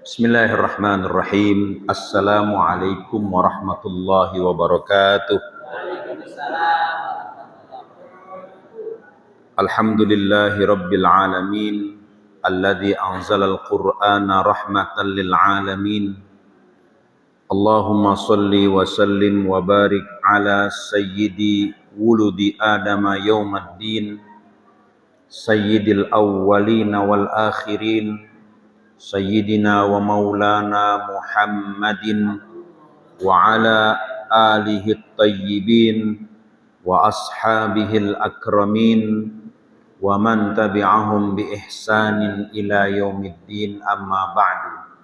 Bismillahirrahmanirrahim. Assalamualaikum warahmatullahi wabarakatuh. Alhamdulillahi rabbil alamin alladzi anzalal qur'ana rahmatan lil alamin. Allahumma salli wa sallim wa barik ala sayyidi wuludi adama yaumaddin sayyidil awwalina wal akhirin Sayyidina wa maulana Muhammadin wa ala alihi tayyibin wa ashabihil akramin wa man tabi'ahum bi ihsanin ila yaumiddin amma ba'du.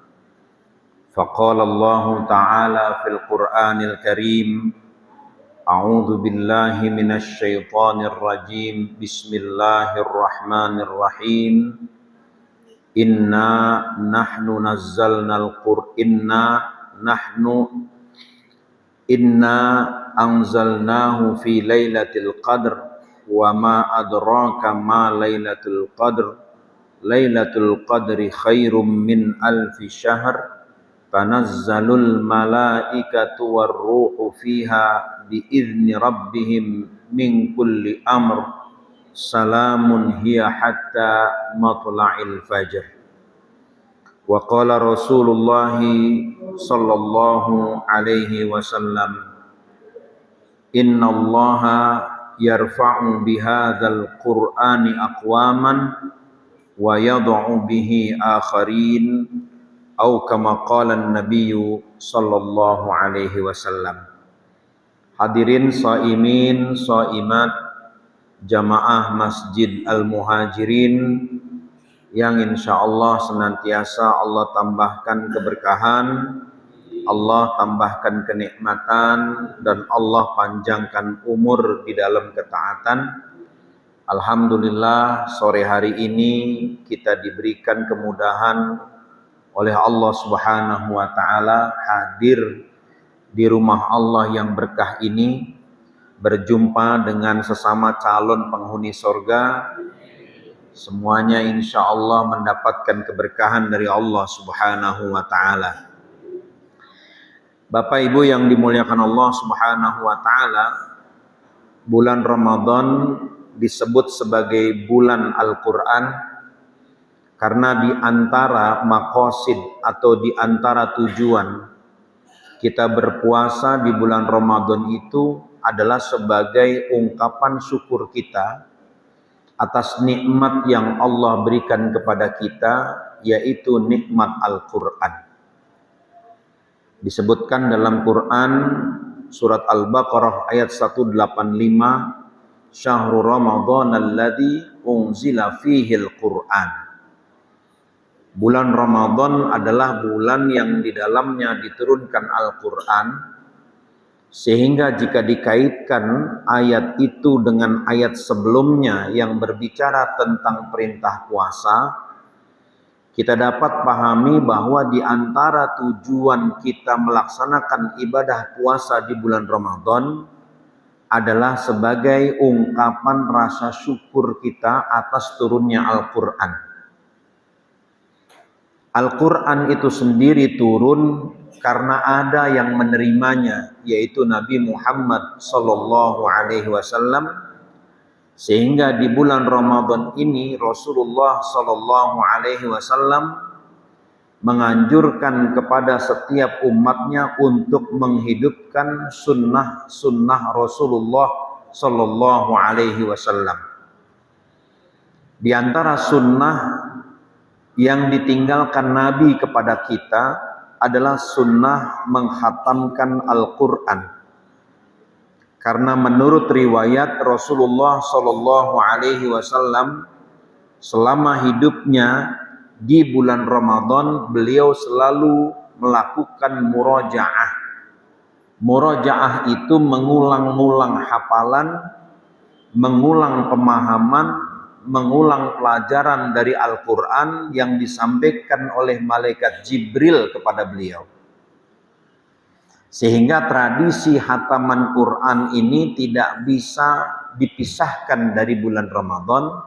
Faqala Allah ta'ala fil Qur'anil Karim, A'udzu billahi minasy syaithanir rajim. Bismillahirrahmanirrahim. Inna nahnu anzalnahu fi lailatul qadr wa ma adraka ma lailatul qadr. Lailatul qadri khairum min alfi syahr. Tanazzalul malaikatu warruhu fiha biizni rabbihim min kulli amr. Salamun hiya hatta matla'il fajr. Wa qala Rasulullah sallallahu alaihi wasallam, Inna Allaha yarfa'u bihadzal Qur'ani aqwaman wa yad'u bihi akharin, atau kama qala an-nabiy sallallahu alaihi wasallam. Hadirin shaimin shaimat jamaah Masjid Al-Muhajirin yang insyaallah senantiasa Allah tambahkan keberkahan, Allah tambahkan kenikmatan, dan Allah panjangkan umur di dalam ketaatan. Alhamdulillah, sore hari ini kita diberikan kemudahan oleh Allah Subhanahu wa taala hadir di rumah Allah yang berkah ini, berjumpa dengan sesama calon penghuni surga. Semuanya insya Allah mendapatkan keberkahan dari Allah Subhanahu wa ta'ala. Bapak Ibu yang dimuliakan Allah Subhanahu wa ta'ala, bulan Ramadan disebut sebagai bulan Al-Quran karena di antara maqasid atau di antara tujuan kita berpuasa di bulan Ramadan itu adalah sebagai ungkapan syukur kita atas nikmat yang Allah berikan kepada kita, yaitu nikmat Al-Quran. Disebutkan dalam Quran surat Al-Baqarah ayat 185, Syahrul Ramadan alladzi unzila fihil Quran. Bulan Ramadan adalah bulan yang di dalamnya diturunkan Al-Quran, sehingga jika dikaitkan ayat itu dengan ayat sebelumnya yang berbicara tentang perintah puasa, kita dapat pahami bahwa di antara tujuan kita melaksanakan ibadah puasa di bulan Ramadan adalah sebagai ungkapan rasa syukur kita atas turunnya Al-Quran. Al-Quran itu sendiri turun karena ada yang menerimanya, yaitu Nabi Muhammad sallallahu alaihi wasallam, sehingga di bulan Ramadan ini Rasulullah sallallahu alaihi wasallam menganjurkan kepada setiap umatnya untuk menghidupkan sunnah Rasulullah sallallahu alaihi wasallam. Di antara sunnah yang ditinggalkan Nabi kepada kita adalah sunnah menghatamkan Al-Quran. Karena menurut riwayat Rasulullah Shallallahu Alaihi Wasallam selama hidupnya di bulan Ramadan beliau selalu melakukan murojaah. Murojaah itu mengulang-ulang hafalan, mengulang pemahaman, mengulang pelajaran dari Al-Quran yang disampaikan oleh malaikat Jibril kepada beliau. Sehingga tradisi hataman Quran ini tidak bisa dipisahkan dari bulan Ramadan,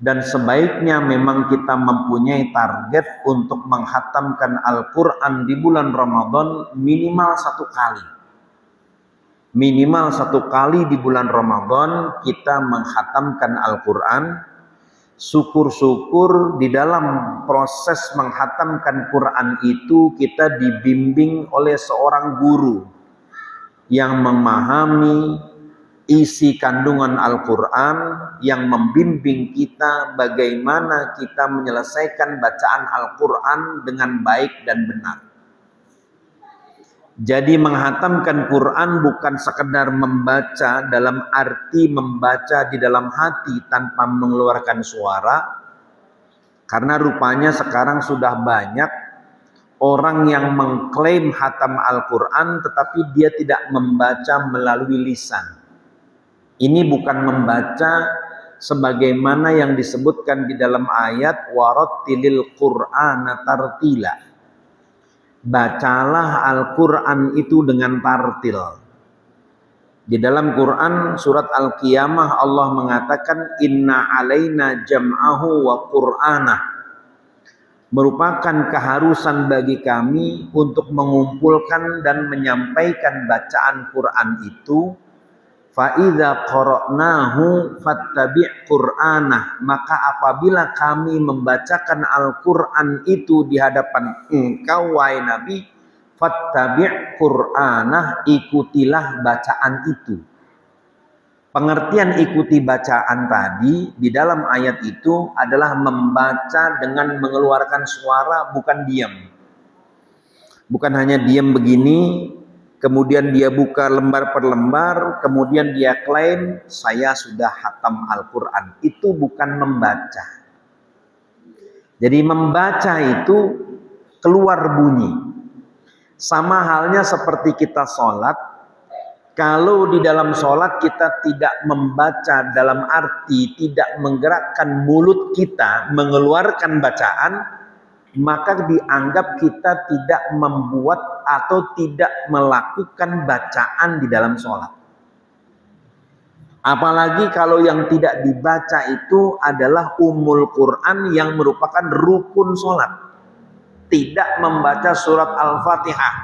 dan sebaiknya memang kita mempunyai target untuk menghatamkan Al-Quran di bulan Ramadan minimal 1 kali. Minimal 1 kali di bulan Ramadan kita menghatamkan Al-Quran. Syukur-syukur di dalam proses menghatamkan Quran itu kita dibimbing oleh seorang guru yang memahami isi kandungan Al-Quran, yang membimbing kita bagaimana kita menyelesaikan bacaan Al-Quran dengan baik dan benar. Jadi menghatamkan Quran bukan sekedar membaca dalam arti membaca di dalam hati tanpa mengeluarkan suara, karena rupanya sekarang sudah banyak orang yang mengklaim hatam Al-Quran tetapi dia tidak membaca melalui lisan. Ini bukan membaca sebagaimana yang disebutkan di dalam ayat warattilil Qur'ana tartila. Bacalah Al-Quran itu dengan tartil. Di dalam Quran surat Al-Qiyamah Allah mengatakan inna alaina jam'ahu wa qur'anah. Merupakan keharusan bagi kami untuk mengumpulkan dan menyampaikan bacaan Quran itu. Fa idza qara'nahu fattabi' qur'anah, maka apabila kami membacakan Al-Qur'an itu di hadapan engkau wahai Nabi, fattabi' qur'anah, ikutilah bacaan itu. Pengertian ikuti bacaan tadi di dalam ayat itu adalah membaca dengan mengeluarkan suara, bukan diam. Bukan hanya diam begini kemudian dia buka lembar per lembar, kemudian dia klaim saya sudah hatam Al-Quran. Itu bukan membaca. Jadi membaca itu keluar bunyi. Sama halnya seperti kita sholat. Kalau di dalam sholat kita tidak membaca dalam arti tidak menggerakkan mulut kita mengeluarkan bacaan, maka dianggap kita tidak membuat atau tidak melakukan bacaan di dalam sholat. Apalagi kalau yang tidak dibaca itu adalah Ummul Quran yang merupakan rukun sholat. Tidak membaca surat Al-Fatihah.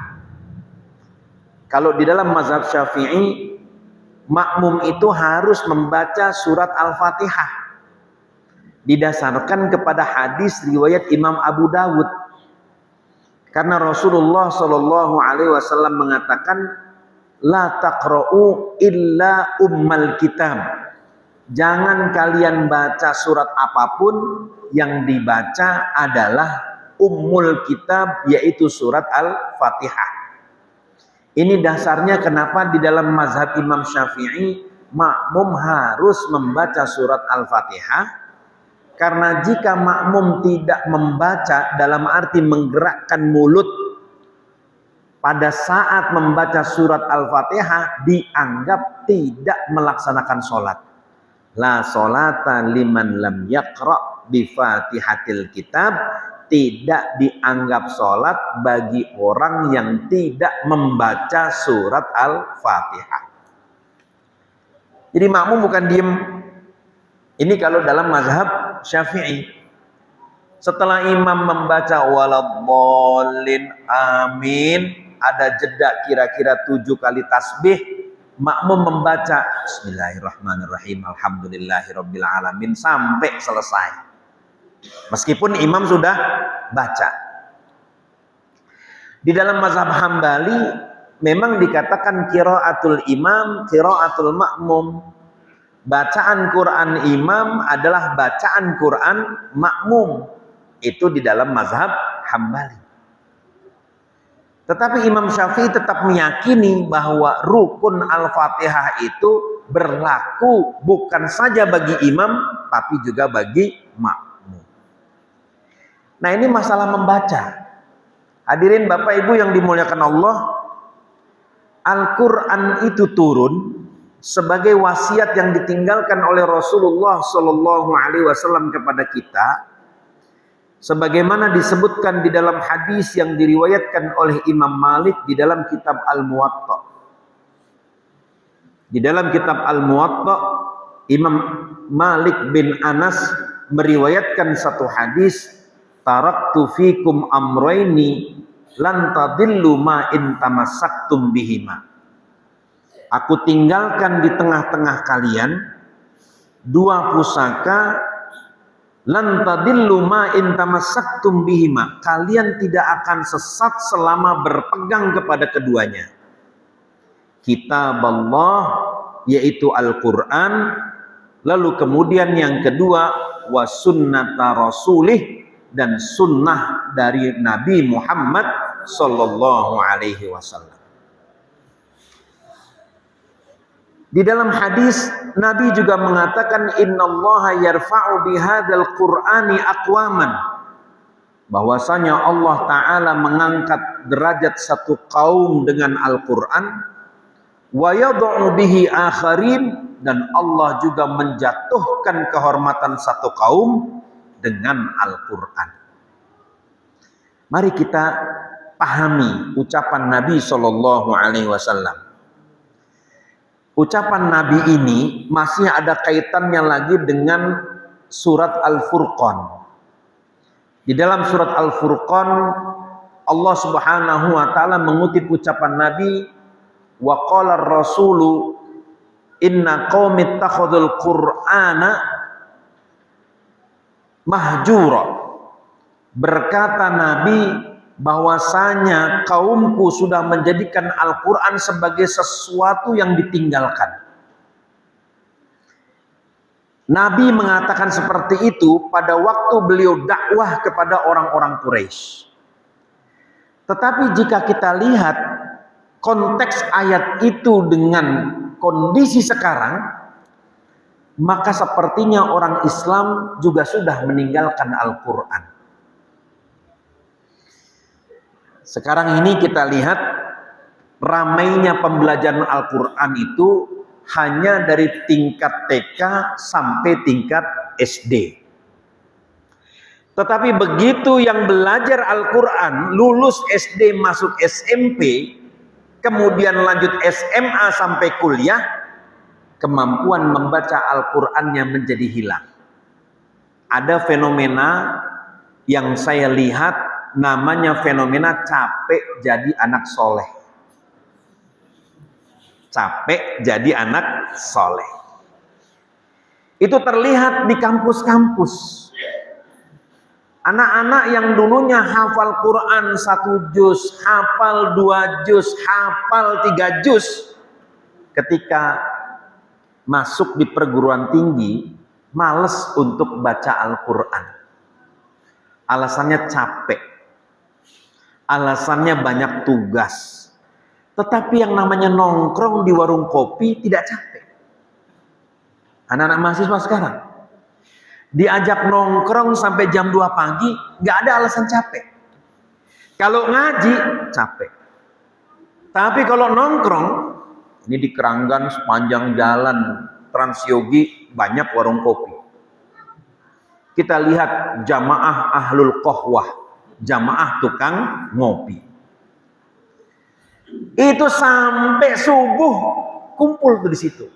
Kalau di dalam mazhab Syafi'i, makmum itu harus membaca surat Al-Fatihah. Didasarkan kepada hadis riwayat Imam Abu Dawud, karena Rasulullah Shallallahu Alaihi Wasallam mengatakan la taqra'u illa ummal kitab, jangan kalian baca surat apapun, yang dibaca adalah ummul kitab, yaitu surat Al-Fatihah. Ini dasarnya kenapa di dalam mazhab Imam Syafi'i makmum harus membaca surat Al-Fatihah. Karena jika makmum tidak membaca dalam arti menggerakkan mulut pada saat membaca surat Al-Fatihah, dianggap tidak melaksanakan sholat. La sholata liman lam yaqra' bi fatihatil kitab, tidak dianggap sholat bagi orang yang tidak membaca surat Al-Fatihah. Jadi makmum bukan diem. Ini kalau dalam mazhab Syafi'i. Setelah imam membaca waladhdallin amin, ada jeda kira-kira 7 kali tasbih, makmum membaca bismillahirrahmanirrahim alhamdulillahirabbil alamin sampai selesai. Meskipun imam sudah baca. Di dalam mazhab Hambali memang dikatakan qiraatul imam, qiraatul makmum. Bacaan Quran imam adalah bacaan Quran makmum. Itu di dalam mazhab Hambali. Tetapi Imam Syafi'i tetap meyakini bahwa rukun Al-Fatihah itu berlaku bukan saja bagi imam, tapi juga bagi makmum. Nah, ini masalah membaca. Hadirin Bapak Ibu yang dimuliakan Allah, Al-Quran itu turun sebagai wasiat yang ditinggalkan oleh Rasulullah Shallallahu Alaihi Wasallam kepada kita, sebagaimana disebutkan di dalam hadis yang diriwayatkan oleh Imam Malik di dalam kitab Al-Muwatta. Di dalam kitab Al-Muwatta, Imam Malik bin Anas meriwayatkan satu hadis, taraktu fikum amraini lan tadillu ma in tamassaktum bihima. Aku tinggalkan di tengah-tengah kalian dua pusaka, lan tadillu ma in tamassaktum bihima. Kalian tidak akan sesat selama berpegang kepada keduanya. Kitab Allah, yaitu Al-Quran, lalu kemudian yang kedua wa sunnata rasulih, dan sunnah dari Nabi Muhammad sallallahu alaihi wasallam. Di dalam hadis Nabi juga mengatakan innallaha yarfa'u bihadzal qur'ani aqwaman, bahwasanya Allah taala mengangkat derajat satu kaum dengan Al-Qur'an, wa yad'u bihi akharin, dan Allah juga menjatuhkan kehormatan satu kaum dengan Al-Qur'an. Mari kita pahami ucapan Nabi sallallahu alaihi wasallam. Ucapan Nabi ini masih ada kaitannya lagi dengan surat Al-Furqan. Di dalam surat Al-Furqan Allah Subhanahu wa taala mengutip ucapan Nabi, wa qala ar-rasulu inna qaumi ittakhadul qur'ana mahjura. Berkata Nabi bahwasanya kaumku sudah menjadikan Al-Quran sebagai sesuatu yang ditinggalkan. Nabi mengatakan seperti itu pada waktu beliau dakwah kepada orang-orang Quraisy. Tetapi jika kita lihat konteks ayat itu dengan kondisi sekarang, maka sepertinya orang Islam juga sudah meninggalkan Al-Quran. Sekarang ini kita lihat ramainya pembelajaran Al-Quran itu hanya dari tingkat TK sampai tingkat SD. Tetapi begitu yang belajar Al-Quran, lulus SD masuk SMP, kemudian lanjut SMA sampai kuliah, kemampuan membaca Al-Qurannya menjadi hilang. Ada fenomena yang saya lihat, namanya fenomena capek jadi anak soleh. Capek jadi anak soleh. Itu terlihat di kampus-kampus. Anak-anak yang dulunya hafal Quran 1 juz, hafal 2 juz, hafal 3 juz, ketika masuk di perguruan tinggi, males untuk baca Al-Quran. Alasannya capek. Alasannya banyak tugas. Tetapi yang namanya nongkrong di warung kopi tidak capek. Anak-anak mahasiswa sekarang diajak nongkrong sampai jam 2 pagi, nggak ada alasan capek. Kalau ngaji capek. Tapi kalau nongkrong, ini di Keranggan sepanjang jalan Transyogi banyak warung kopi. Kita lihat jamaah ahlul qahwah, jamaah tukang ngopi. Itu sampai subuh kumpul tuh di situ.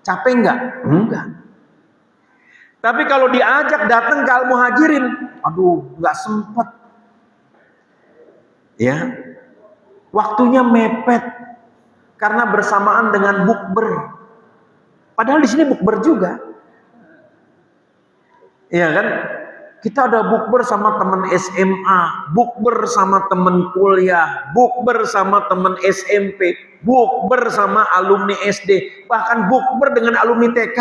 Capek enggak? Enggak. Tapi kalau diajak datang ke Al-Muhajirin, aduh, enggak sempet. Ya. Waktunya mepet karena bersamaan dengan bukber. Padahal di sini bukber juga. Iya kan? Kita ada bukber sama teman SMA, bukber sama teman kuliah, bukber sama teman SMP, bukber sama alumni SD, bahkan bukber dengan alumni TK.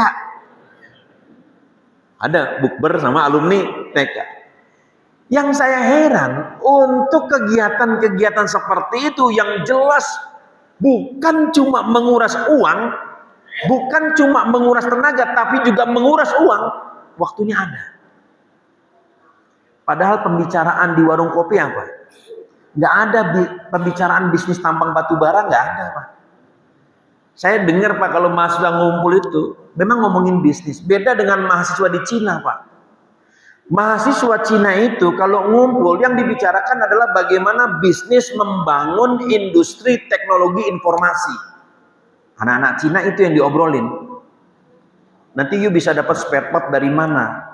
Ada bukber sama alumni TK. Yang saya heran, untuk kegiatan-kegiatan seperti itu yang jelas bukan cuma menguras uang, bukan cuma menguras tenaga, tapi juga menguras uang, waktunya ada. Padahal pembicaraan di warung kopi apa? Nggak ada pembicaraan bisnis tambang batu bara, nggak ada, Pak. Saya dengar, Pak, kalau mahasiswa ngumpul itu memang ngomongin bisnis. Beda dengan mahasiswa di Cina, Pak. Mahasiswa Cina itu kalau ngumpul yang dibicarakan adalah bagaimana bisnis membangun industri teknologi informasi. Anak-anak Cina itu yang diobrolin. Nanti you bisa dapat spare part dari mana?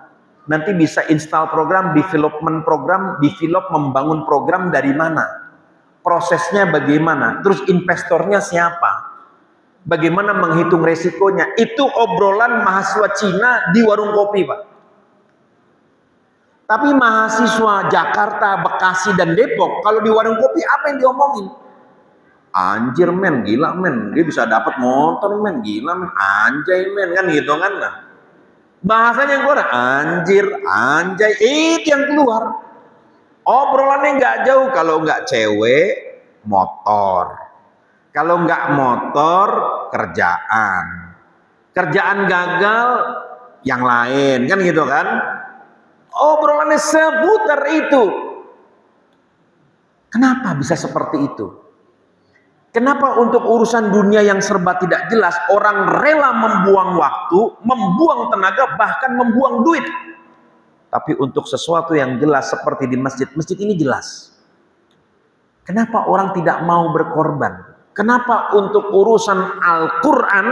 Nanti bisa install program, development program, develop membangun program dari mana? Prosesnya bagaimana? Terus investornya siapa? Bagaimana menghitung resikonya? Itu obrolan mahasiswa Cina di warung kopi, Pak. Tapi mahasiswa Jakarta, Bekasi, dan Depok, kalau di warung kopi apa yang diomongin? Anjir men, gila men, dia bisa dapat motor men, gila men, anjay men, kan gitu kan lah. Bahasanya yang keluar, anjir, anjay, itu yang keluar. Obrolannya nggak jauh, kalau nggak cewek, motor. Kalau nggak motor, kerjaan. Kerjaan gagal, yang lain, kan gitu kan. Obrolannya seputar itu. Kenapa bisa seperti itu? Kenapa untuk urusan dunia yang serba tidak jelas, orang rela membuang waktu, membuang tenaga, bahkan membuang duit. Tapi untuk sesuatu yang jelas seperti di masjid, masjid ini jelas. Kenapa orang tidak mau berkorban? Kenapa untuk urusan Al-Quran,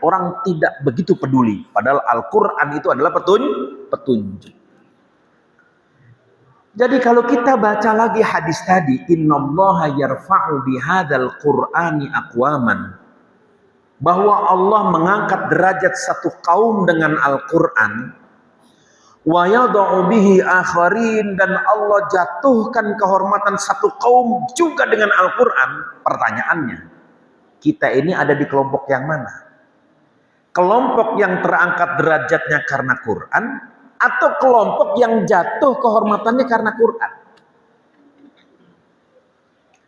orang tidak begitu peduli? Padahal Al-Quran itu adalah petunjuk. Jadi kalau kita baca lagi hadis tadi, innallaha yarfa'u bihadzal qur'ani aqwaman, bahwa Allah mengangkat derajat satu kaum dengan Al-Qur'an, wa yad'u bihi akharin, dan Allah jatuhkan kehormatan satu kaum juga dengan Al-Qur'an. Pertanyaannya, kita ini ada di kelompok yang mana? Kelompok yang terangkat derajatnya karena Quran, atau kelompok yang jatuh kehormatannya karena Quran?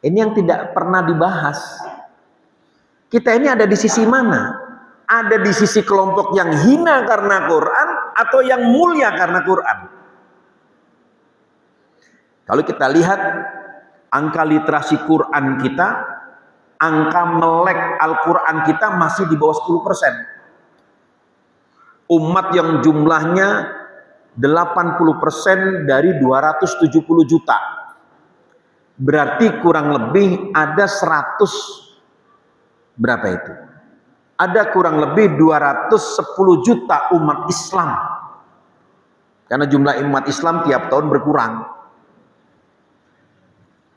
Ini yang tidak pernah dibahas. Kita ini ada di sisi mana? Ada di sisi kelompok yang hina karena Quran atau yang mulia karena Quran? Kalau kita lihat angka literasi Quran kita, angka melek Al-Quran kita masih di bawah 10%. Umat yang jumlahnya 80% dari 270 juta. Berarti kurang lebih ada 100, berapa itu? Ada kurang lebih 210 juta umat Islam. Karena jumlah umat Islam tiap tahun berkurang.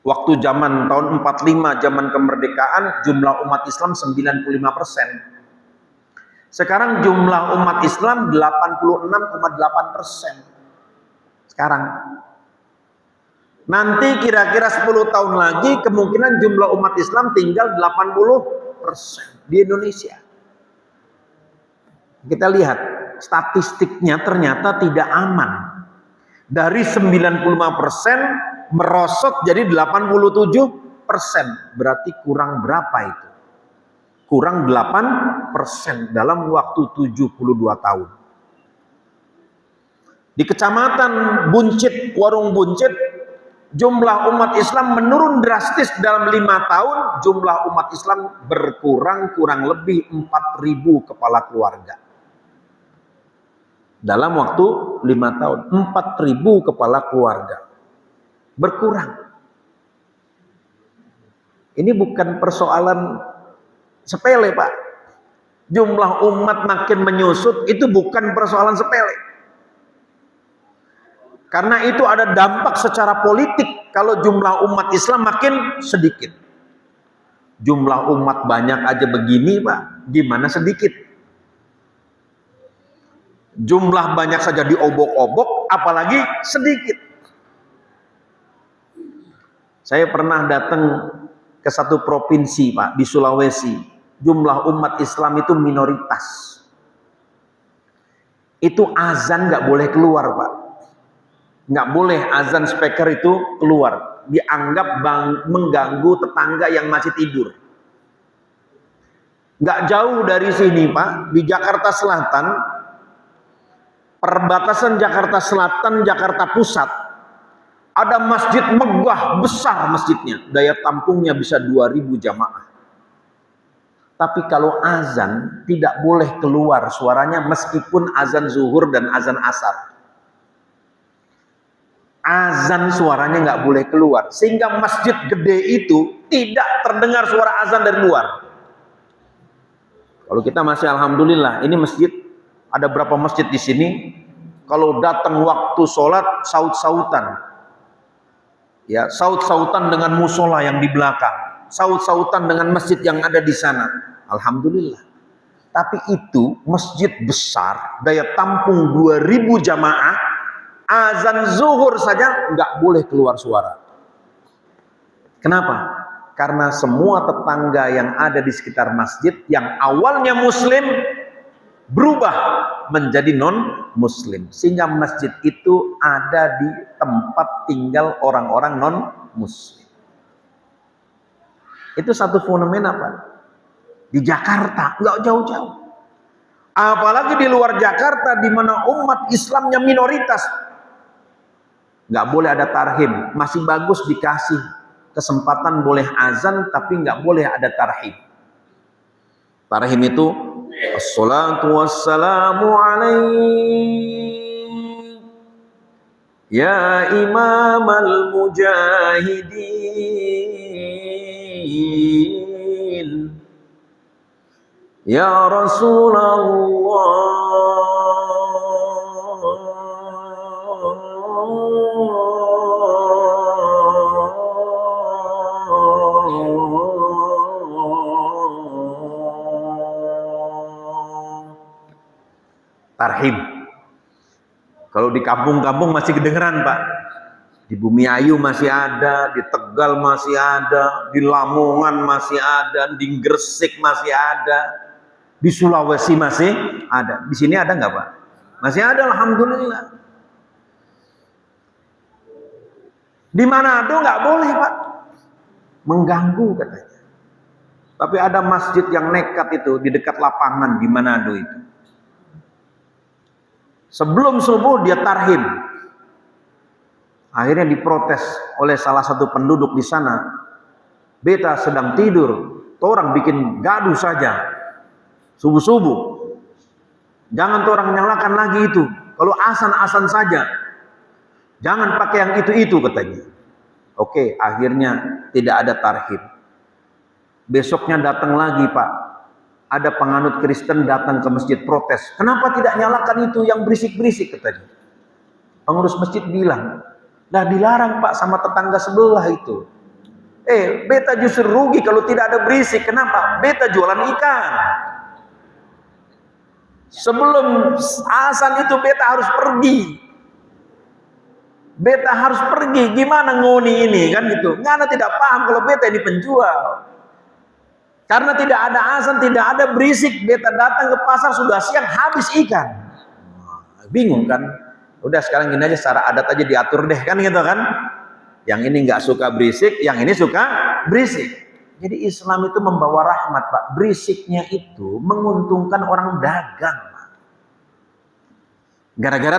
Waktu zaman tahun 45, zaman kemerdekaan, jumlah umat Islam 95%. Sekarang jumlah umat Islam 86,8%. Sekarang. Nanti kira-kira 10 tahun lagi kemungkinan jumlah umat Islam tinggal 80% di Indonesia. Kita lihat statistiknya ternyata tidak aman. Dari 95% merosot jadi 87%. Berarti kurang berapa itu? Kurang 8% dalam waktu 72 tahun. Di kecamatan Buncit, Warung Buncit, jumlah umat Islam menurun drastis dalam 5 tahun. Jumlah umat Islam berkurang kurang lebih 4.000 kepala keluarga. Dalam waktu 5 tahun, 4.000 kepala keluarga berkurang. Ini bukan persoalan sepele, Pak. Jumlah umat makin menyusut itu bukan persoalan sepele. Karena itu ada dampak secara politik kalau jumlah umat Islam makin sedikit. Jumlah umat banyak aja begini, Pak, gimana sedikit? Jumlah banyak saja diobok-obok, apalagi sedikit. Saya pernah datang ke satu provinsi, Pak, di Sulawesi. Jumlah umat Islam itu minoritas. Itu azan nggak boleh keluar, Pak. Nggak boleh azan speaker itu keluar. Dianggap mengganggu tetangga yang masih tidur. Nggak jauh dari sini, Pak, di Jakarta Selatan, perbatasan Jakarta Selatan, Jakarta Pusat, ada masjid megah, besar masjidnya. Daya tampungnya bisa 2.000 jamaah. Tapi kalau azan, tidak boleh keluar suaranya meskipun azan zuhur dan azan asar. Azan suaranya nggak boleh keluar. Sehingga masjid gede itu tidak terdengar suara azan dari luar. Kalau kita masih alhamdulillah, ini masjid, ada berapa masjid di sini? kalau datang waktu sholat saut-sautan, ya saut-sautan dengan musola yang di belakang, saut-sautan dengan masjid yang ada di sana. Alhamdulillah. Tapi itu masjid besar, daya tampung 2000 jamaah, azan zuhur saja nggak boleh keluar suara. Kenapa? Karena semua tetangga yang ada di sekitar masjid yang awalnya muslim berubah menjadi non-muslim, sehingga masjid itu ada di tempat tinggal orang-orang non-muslim. Itu satu fenomena, Pak. Di Jakarta, nggak jauh-jauh. Apalagi di luar Jakarta, di mana umat Islamnya minoritas, nggak boleh ada tarhim. Masih bagus dikasih kesempatan boleh azan, tapi nggak boleh ada tarhim. Tarhim itu assalatu wassalamu alaik ya imamal mujahidin ya Rasulullah tarhim. Kalau di kampung-kampung masih kedengeran, Pak. Di Bumiayu masih ada, di Tegal masih ada, di Lamongan masih ada, di Gresik masih ada, di Sulawesi masih ada. Di sini ada nggak, Pak? Masih ada, alhamdulillah. Di Manado nggak boleh, Pak. Mengganggu katanya. Tapi ada masjid yang nekat itu di dekat lapangan di Manado itu. Sebelum subuh dia tarhim. Akhirnya diprotes oleh salah satu penduduk di sana. Beta sedang tidur, orang bikin gaduh saja. Subuh-subuh. Jangan orang nyalakan lagi itu. Kalau asan-asan saja. Jangan pakai yang itu-itu katanya. Oke, akhirnya tidak ada tarhim. Besoknya datang lagi, Pak. Ada penganut Kristen datang ke masjid protes. Kenapa tidak nyalakan itu yang berisik-berisik katanya. Pengurus masjid bilang, "Nah dilarang, Pak, sama tetangga sebelah itu." Beta justru rugi kalau tidak ada berisik. Kenapa? Beta jualan ikan. Sebelum azan itu beta harus pergi. Beta harus pergi. Gimana ngoni ini kan gitu. Ngana tidak paham kalau beta ini penjual. Karena tidak ada azan, tidak ada berisik, beta datang ke pasar sudah siang habis ikan. Bingung kan? Udah sekarang gini aja, secara adat aja diatur deh kan gitu kan? Yang ini nggak suka berisik, yang ini suka berisik. Jadi Islam itu membawa rahmat, Pak. Berisiknya itu menguntungkan orang dagang, Pak. Gara-gara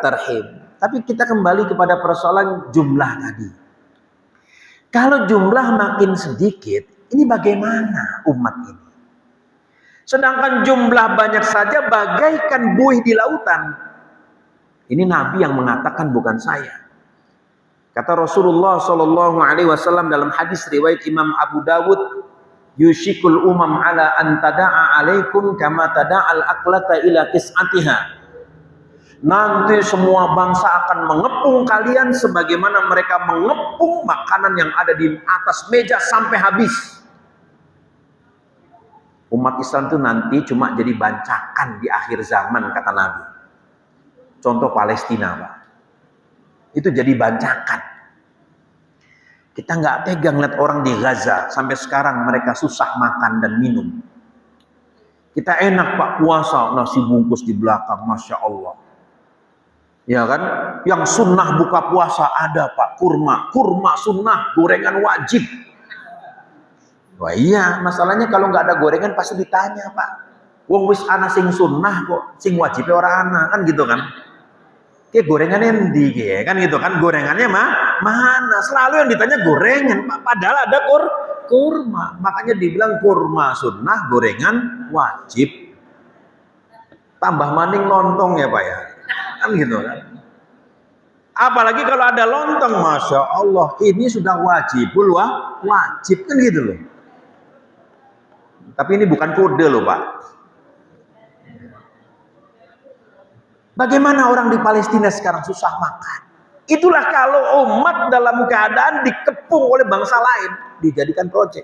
tarhim. Tapi kita kembali kepada persoalan jumlah tadi. Kalau jumlah makin sedikit, ini bagaimana umat ini? Sedangkan jumlah banyak saja bagaikan buih di lautan. Ini Nabi yang mengatakan, bukan saya. Kata Rasulullah SAW dalam hadis riwayat Imam Abu Dawud, "Yushikul umam ala an tada'a alaikum kama tada'al aqlata ila kis'atiha." Nanti semua bangsa akan mengepung kalian sebagaimana mereka mengepung makanan yang ada di atas meja sampai habis. Umat Islam itu nanti cuma jadi bancakan di akhir zaman, kata Nabi. Contoh Palestina, Pak. Itu jadi bancakan. Kita nggak tega ngeliat orang di Gaza sampai sekarang mereka susah makan dan minum. Kita enak, Pak, puasa nasi bungkus di belakang, masya Allah. Ya kan? Yang sunnah buka puasa ada, Pak, kurma sunnah, gorengan wajib. Wah iya, masalahnya kalau nggak ada gorengan pasti ditanya, Pak. Wong wis ana sing sunnah kok, sing wajib orang ana kan gitu kan? Kayak gorengannya endi kan gitu kan? Gorengannya mana? Selalu yang ditanya gorengan, Pak. Padahal ada kurma. Makanya dibilang kurma sunnah, gorengan wajib. Tambah maning lontong ya, Pak ya. Kan gitu kan? Apalagi kalau ada lontong, masya Allah, ini sudah wajibul wajib kan gitu loh. Tapi ini bukan kode loh, Pak. Bagaimana orang di Palestina sekarang susah makan? Itulah kalau umat dalam keadaan dikepung oleh bangsa lain, dijadikan proyek.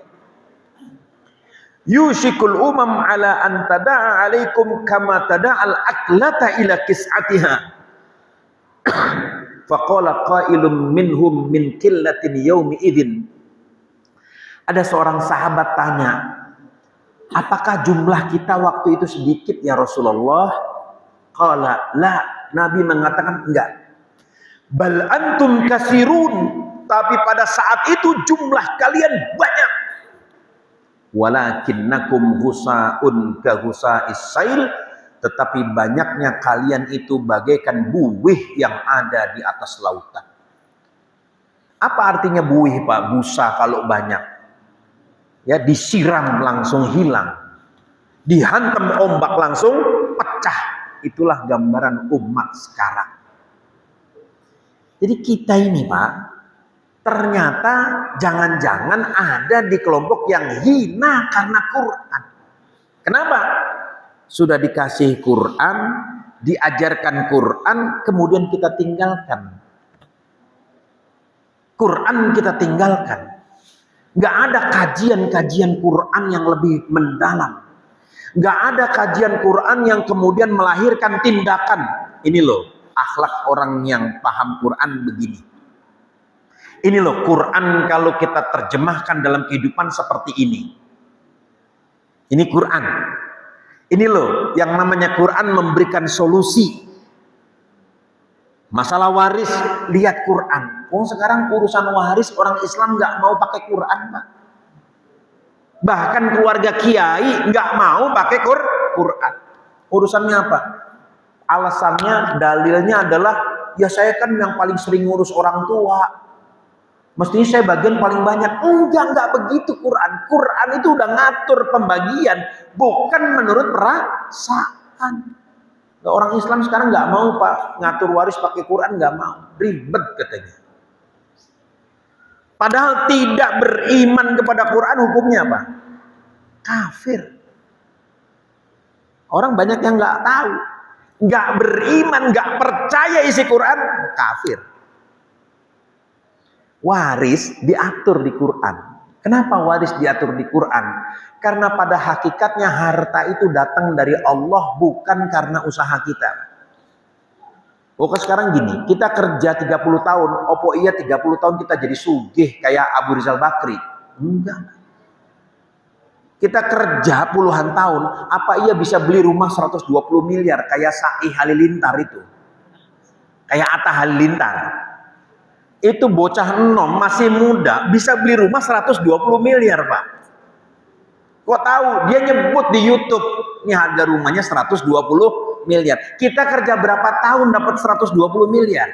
Yushikul umam ala an tada'a alaikum kama tada'al aklata ila kis'atiha. Faqala qailum minhum min qillatin yaumi idzin. Ada seorang sahabat tanya, apakah jumlah kita waktu itu sedikit ya Rasulullah? Qala la, Nabi mengatakan enggak. Bal antum kasirun, tapi pada saat itu jumlah kalian banyak. Walakinnakum ghusaun ka ghusa'is sail, tetapi banyaknya kalian itu bagaikan buih yang ada di atas lautan. Apa artinya buih, Pak? Busa kalau banyak. Ya, disiram langsung hilang. Dihantam ombak langsung pecah. Itulah gambaran umat sekarang. Jadi kita ini, Pak, ternyata jangan-jangan ada di kelompok yang hina karena Quran. Kenapa? Sudah dikasih Quran, diajarkan Quran, kemudian kita tinggalkan. Quran kita tinggalkan. Nggak ada kajian-kajian Quran yang lebih mendalam. Nggak ada kajian Quran yang kemudian melahirkan tindakan. Ini loh, akhlak orang yang paham Quran begini. Ini loh, Quran kalau kita terjemahkan dalam kehidupan seperti ini. Ini Quran. Ini loh, yang namanya Quran memberikan solusi. Masalah waris, lihat Quran. Sekarang urusan waris orang Islam nggak mau pakai Quran, Pak. Bahkan keluarga kiai nggak mau pakai Quran. Urusannya apa? Alasannya, dalilnya adalah, ya saya kan yang paling sering ngurus orang tua. Mestinya saya bagian paling banyak. Enggak begitu Quran. Quran itu udah ngatur pembagian, bukan menurut perasaan. Orang Islam sekarang nggak mau, Pak, ngatur waris pakai Quran, nggak mau, ribet katanya. Padahal tidak beriman kepada Quran hukumnya apa? Kafir. Orang banyak yang nggak tahu, nggak beriman, nggak percaya isi Quran, kafir. Waris diatur di Quran. Kenapa waris diatur di Quran? Karena pada hakikatnya harta itu datang dari Allah, bukan karena usaha kita. Oke, sekarang gini, kita kerja 30 tahun, opo iya 30 tahun kita jadi sugih kayak Abu Rizal Bakri? Enggak. Kita kerja puluhan tahun, apa iya bisa beli rumah 120 miliar kayak Sa'i Halilintar itu? Kayak Atta Halilintar. Itu bocah enom, masih muda, bisa beli rumah 120 miliar, Pak. Kok tahu? Dia nyebut di YouTube, ini harga rumahnya 120 miliar. Kita kerja berapa tahun dapat 120 miliar?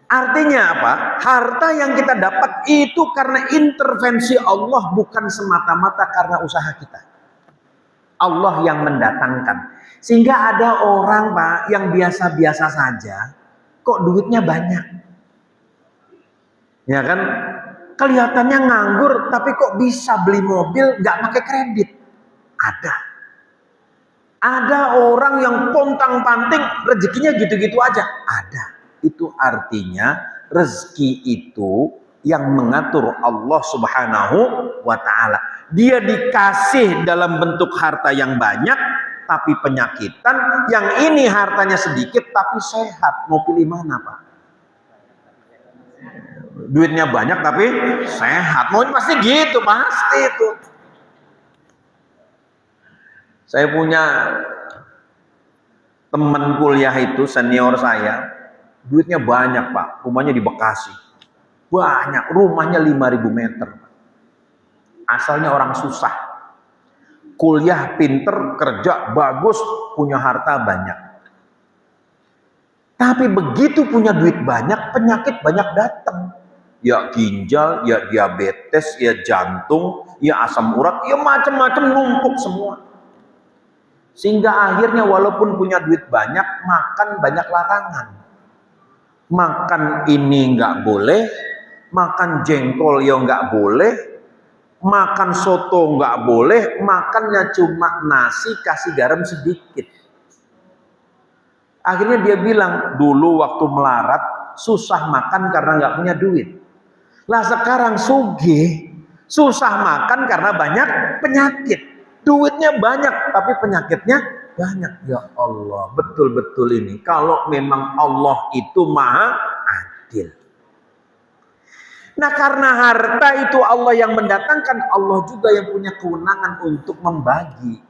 Artinya apa? Harta yang kita dapat itu karena intervensi Allah, bukan semata-mata karena usaha kita. Allah yang mendatangkan. Sehingga ada orang, Pak, yang biasa-biasa saja, kok duitnya banyak. Ya kan? Kelihatannya nganggur, tapi kok bisa beli mobil nggak pakai kredit? Ada. Ada orang yang pontang-panting, rezekinya gitu-gitu aja. Ada. Itu artinya rezeki itu yang mengatur Allah Subhanahu wa Ta'ala. Dia dikasih dalam bentuk harta yang banyak, tapi penyakitan. Yang ini hartanya sedikit, tapi sehat. Mau pilih mana, Pak? Duitnya banyak, tapi sehat. Mau pasti gitu, pasti itu. Saya punya teman kuliah itu, senior saya. Duitnya banyak, Pak. Rumahnya di Bekasi. Banyak. Rumahnya 5.000 meter. Asalnya orang susah. Kuliah pinter, kerja bagus, punya harta banyak. Tapi begitu punya duit banyak, penyakit banyak datang. Ya ginjal, ya diabetes, ya jantung, ya asam urat, ya macam-macam numpuk semua. Sehingga akhirnya walaupun punya duit banyak, makan banyak larangan. Makan ini nggak boleh, makan jengkol ya nggak boleh, Makan soto nggak boleh, makannya cuma nasi kasih garam sedikit. Akhirnya dia bilang, dulu waktu melarat susah makan karena nggak punya duit. Lah sekarang sugih, susah makan karena banyak penyakit. Duitnya banyak tapi penyakitnya banyak. Ya Allah, betul-betul ini. Kalau memang Allah itu maha adil. Nah karena harta itu Allah yang mendatangkan, Allah juga yang punya kewenangan untuk membagi.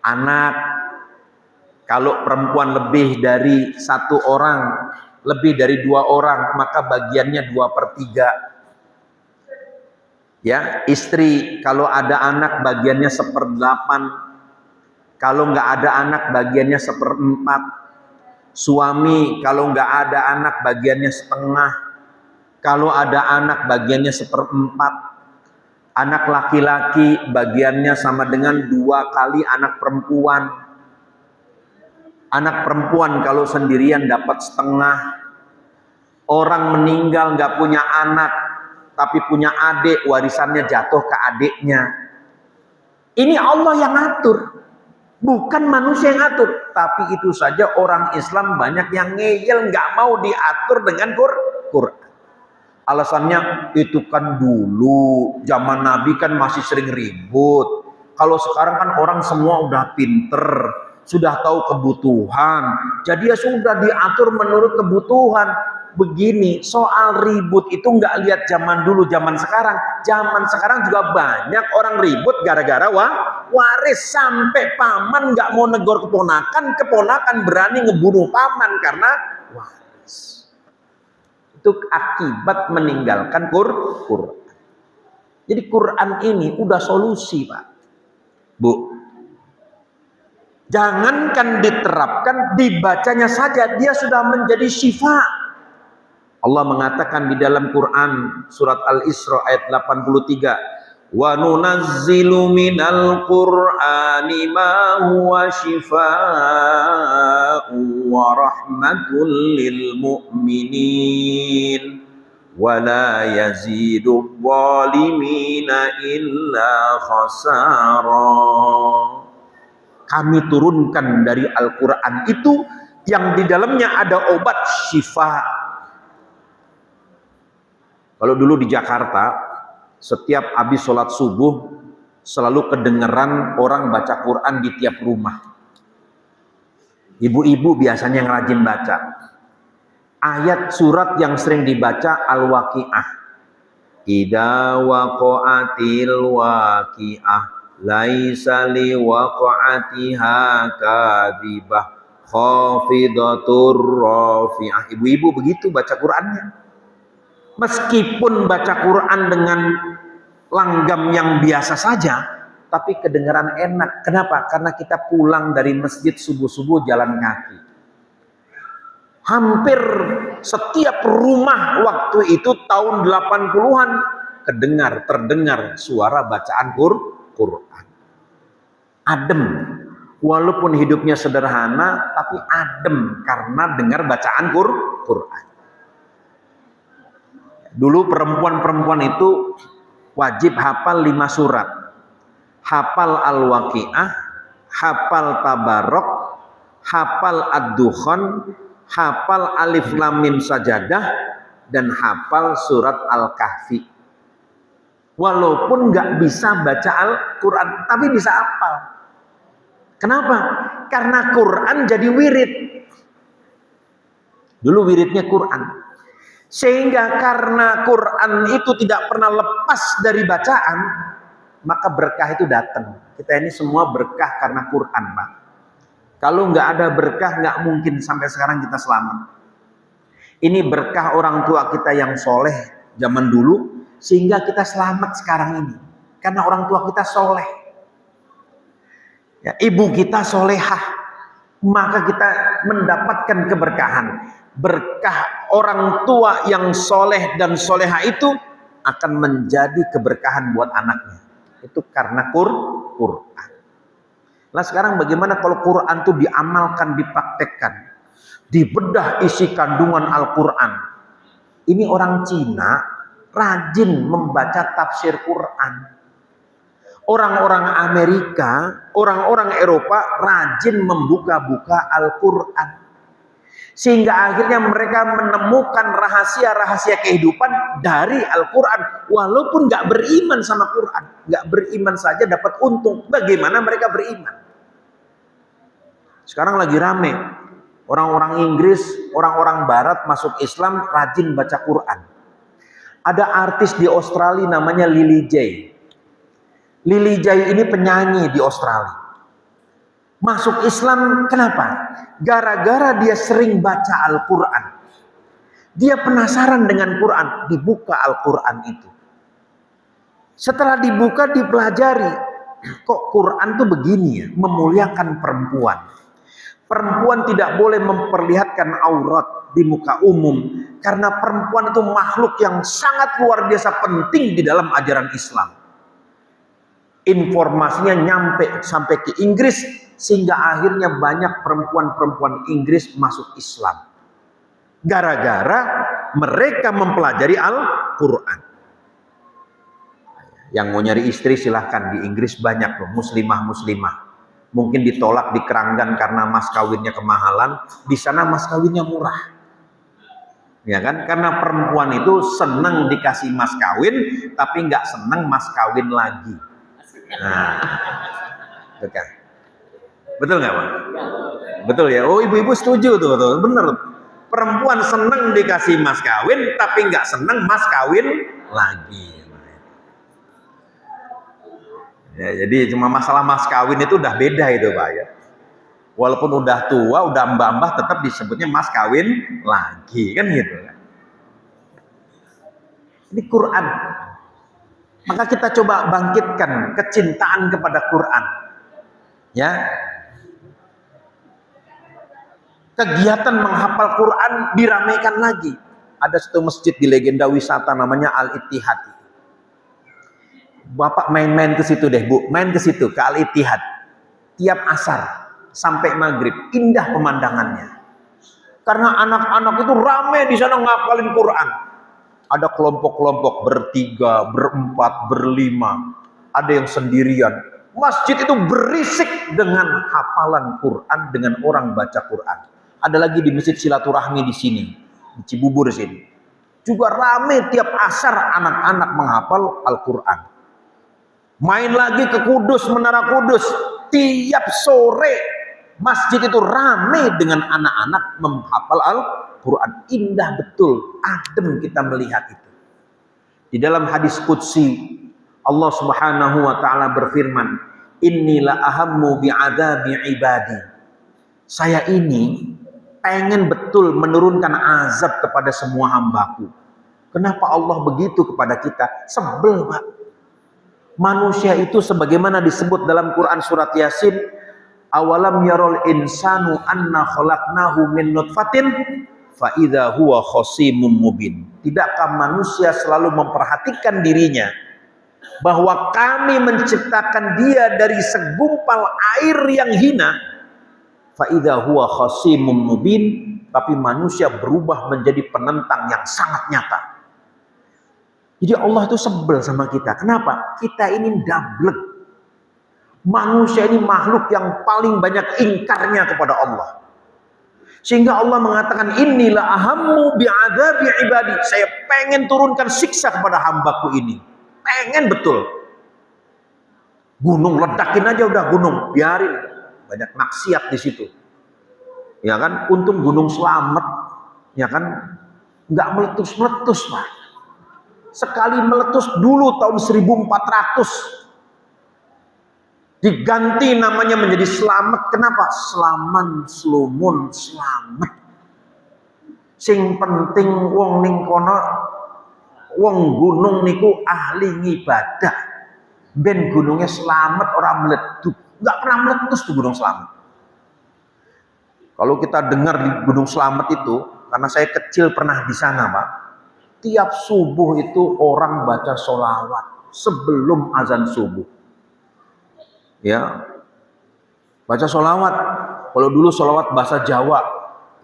Anak, kalau perempuan lebih dari 1 orang, lebih dari 2 orang, maka bagiannya 2/3. Ya, istri kalau ada anak bagiannya 1/8. Kalau nggak ada anak bagiannya 1/4. Suami kalau nggak ada anak bagiannya 1/2. Kalau ada anak bagiannya 1/4. Anak laki-laki bagiannya sama dengan 2 kali anak perempuan. Anak perempuan kalau sendirian dapat 1/2. Orang meninggal nggak punya anak tapi punya adik, warisannya jatuh ke adiknya. Ini Allah yang atur, bukan manusia yang atur. Tapi itu saja orang Islam banyak yang ngeyel, nggak mau diatur dengan Quran. Alasannya itu kan dulu zaman Nabi kan masih sering ribut. Kalau sekarang kan orang semua udah pinter, sudah tahu kebutuhan. Jadi ya sudah diatur menurut kebutuhan. Begini, soal ribut itu nggak lihat zaman dulu, zaman sekarang. Zaman sekarang juga banyak orang ribut gara-gara waris. Sampai paman nggak mau negor keponakan, keponakan berani ngebunuh paman karena waris. Itu akibat meninggalkan Quran. Jadi Quran ini udah solusi, Pak. Bu. Jangankan diterapkan, dibacanya saja dia sudah menjadi syifa. Allah mengatakan di dalam Quran surat Al-Isra ayat 83, wa nunazzilu minal qur'ani ma huwa shifaa'un wa rahmatul lil mu'minin wa la yazidul zalimina illa khasara. Kami turunkan dari Al-Quran itu yang di dalamnya ada obat syifa. Kalau dulu di Jakarta, setiap habis sholat subuh selalu kedengeran orang baca Quran di tiap rumah. Ibu-ibu biasanya yang rajin baca. Ayat surat yang sering dibaca Al-Waqi'ah. Idza waqa'atil waqi'ah laisa li waqa'atiha kadhibah khafidatur rafi'ah. Ibu-ibu begitu baca Qurannya. Meskipun baca Quran dengan langgam yang biasa saja, tapi kedengaran enak. Kenapa? Karena kita pulang dari masjid subuh-subuh jalan kaki. Hampir setiap rumah waktu itu tahun 80-an terdengar suara bacaan Quran. Adem. Walaupun hidupnya sederhana, tapi adem karena dengar bacaan Quran. Dulu perempuan-perempuan itu wajib hafal 5 surat. Hafal Al-Waqi'ah, hafal Tabarok, hafal Ad-Dukhan, hafal Alif Lam Mim Sajadah, dan hafal surat Al-Kahfi. Walaupun nggak bisa baca Al-Quran, tapi bisa hafal. Kenapa? Karena Quran jadi wirid. Dulu wiridnya Quran. Sehingga karena Quran itu tidak pernah lepas dari bacaan, maka berkah itu datang. Kita ini semua berkah karena Quran, Pak. Kalau nggak ada berkah, nggak mungkin sampai sekarang kita selamat. Ini berkah orang tua kita yang soleh zaman dulu, sehingga kita selamat sekarang ini. Karena orang tua kita soleh. Ya, ibu kita solehah, maka kita mendapatkan keberkahan. Berkah orang tua yang soleh dan soleha itu akan menjadi keberkahan buat anaknya. Itu karena Quran. Nah sekarang bagaimana kalau Quran itu diamalkan, dipraktekkan, dibedah isi kandungan Al-Quran. Ini orang Cina rajin membaca tafsir Quran. Orang-orang Amerika, orang-orang Eropa rajin membuka-buka Al-Quran. Sehingga akhirnya mereka menemukan rahasia-rahasia kehidupan dari Al-Quran. Walaupun nggak beriman sama Quran. Nggak beriman saja dapat untung. Bagaimana mereka beriman? Sekarang lagi rame. Orang-orang Inggris, orang-orang Barat masuk Islam rajin baca Quran. Ada artis di Australia namanya Lily Jay. Lily Jay ini penyanyi di Australia. Masuk Islam kenapa? Gara-gara dia sering baca Al-Quran. Dia penasaran dengan Quran, dibuka Al-Quran itu. Setelah dibuka dipelajari, kok Quran tuh begini ya, memuliakan perempuan. Perempuan tidak boleh memperlihatkan aurat di muka umum, karena perempuan itu makhluk yang sangat luar biasa penting di dalam ajaran Islam. Informasinya nyampe sampai ke Inggris, sehingga akhirnya banyak perempuan-perempuan Inggris masuk Islam. Gara-gara mereka mempelajari Al-Quran. Yang mau nyari istri silahkan, di Inggris banyak loh, muslimah-muslimah. Mungkin ditolak di keranggan karena mas kawinnya kemahalan, di sana mas kawinnya murah. Ya kan? Karena perempuan itu senang dikasih mas kawin, tapi nggak senang mas kawin lagi. Nah, betul, betul nggak Pak? Betul ya. Oh, ibu-ibu setuju tuh, bener. Perempuan seneng dikasih mas kawin, tapi nggak seneng mas kawin lagi. Ya, jadi cuma masalah mas kawin itu udah beda itu Pak ya. Walaupun udah tua, udah mbah-mbah, tetap disebutnya mas kawin lagi, kan gitu. Ini Quran. Maka kita coba bangkitkan kecintaan kepada Quran. Ya. Kegiatan menghafal Quran diramaikan lagi. Ada satu masjid di legenda wisata namanya Al-Ittihad. Bapak main-main ke situ deh, Bu. Main ke situ, ke Al-Ittihad. Tiap asar sampai maghrib, indah pemandangannya. Karena anak-anak itu rame di sana ngapalin Quran. Ada kelompok-kelompok bertiga, berempat, berlima, ada yang sendirian. Masjid itu berisik dengan hafalan Quran, dengan orang baca Quran. Ada lagi di Masjid Silaturahmi di sini, di Cibubur sini. Juga rame tiap asar anak-anak menghafal Al-Quran. Main lagi ke Kudus, Menara Kudus. Tiap sore masjid itu rame dengan anak-anak menghafal Al-Quran. Indah betul, adem kita melihat itu. Di dalam hadis qudsi Allah Subhanahu wa taala berfirman, "Innila ahammu bi'adzabi ibadi." Saya ini pengen betul menurunkan azab kepada semua hambaku. Kenapa Allah begitu kepada kita? Sebel, Pak. Manusia itu sebagaimana disebut dalam Quran surat Yasin, awalam yarol insanu anna khalaqnahu min nutfatin fa idza huwa khasimun mubin. Tidakkah manusia selalu memperhatikan dirinya bahwa kami menciptakan dia dari segumpal air yang hina, fa idza huwa khasimun mubin, tapi manusia berubah menjadi penentang yang sangat nyata. Jadi Allah itu sebel sama kita. Kenapa? Kita ini dablek. Manusia ini makhluk yang paling banyak ingkarnya kepada Allah. Sehingga Allah mengatakan, inilah ahammu bi'adzabi ibadi. Saya pengen turunkan siksa kepada hambaku ini. Pengen betul. Gunung ledakin aja udah gunung. Biarin. Banyak maksiat di situ. Ya kan? Untung gunung selamat. Ya kan? Nggak meletus-meletus, Pak. Sekali meletus dulu tahun 1400 diganti namanya menjadi selamat. Kenapa? Selaman, slumun, selamat. Sing penting wong ning kono, wong gunung niku ahli ngibadah. Ben gunungnya selamat orang meleduk. Nggak pernah meletus tuh gunung selamat. Kalau kita dengar di gunung selamat itu, karena saya kecil pernah di sana, Pak. Tiap subuh itu orang baca sholawat sebelum azan subuh. Ya, baca sholawat. Kalau dulu sholawat bahasa Jawa,